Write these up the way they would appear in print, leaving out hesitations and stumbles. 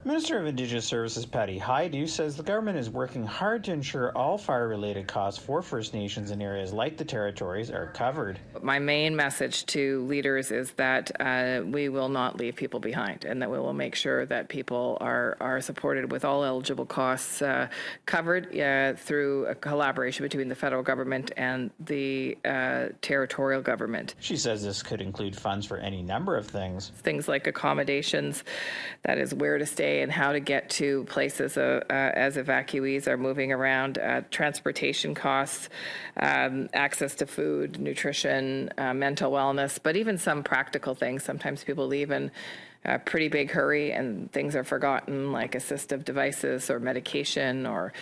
Minister of Indigenous Services Patty Hajdu says the government is working hard to ensure all fire-related costs for First Nations in areas like the Territories are covered. My main message to leaders is that we will not leave people behind, and that we will make sure that people are supported with all eligible costs covered through a collaboration between the federal government and the territorial government. She says this could include funds for any number of things. Things like accommodations, that is where to stay and how to get to places as evacuees are moving around, transportation costs, access to food, nutrition, mental wellness, but even some practical things. Sometimes people leave in a pretty big hurry and things are forgotten, like assistive devices or medication or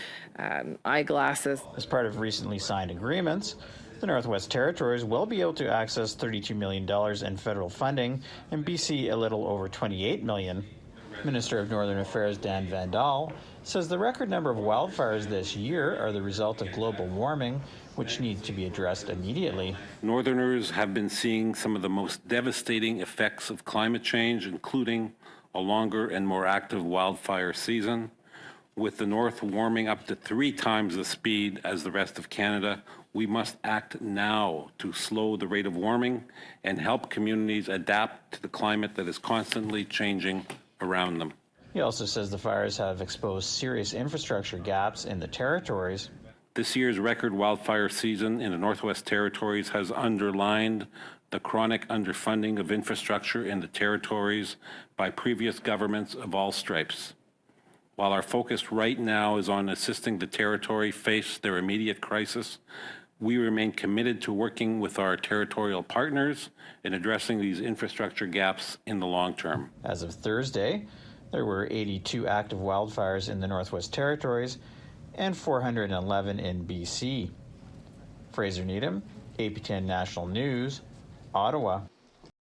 eyeglasses. As part of recently signed agreements, the Northwest Territories will be able to access $32 million in federal funding, and BC a little over $28 million. Minister of Northern Affairs Dan Vandal says the record number of wildfires this year are the result of global warming, which needs to be addressed immediately. Northerners have been seeing some of the most devastating effects of climate change, including a longer and more active wildfire season. With the North warming up to 3 times the speed as the rest of Canada, we must act now to slow the rate of warming and help communities adapt to the climate that is constantly changing around them. He also says the fires have exposed serious infrastructure gaps in the Territories. This year's record wildfire season in the Northwest Territories has underlined the chronic underfunding of infrastructure in the Territories by previous governments of all stripes. While our focus right now is on assisting the Territory face their immediate crisis, we remain committed to working with our territorial partners in addressing these infrastructure gaps in the long term. As of Thursday, there were 82 active wildfires in the Northwest Territories and 411 in BC. Fraser Needham, APTN National News, Ottawa.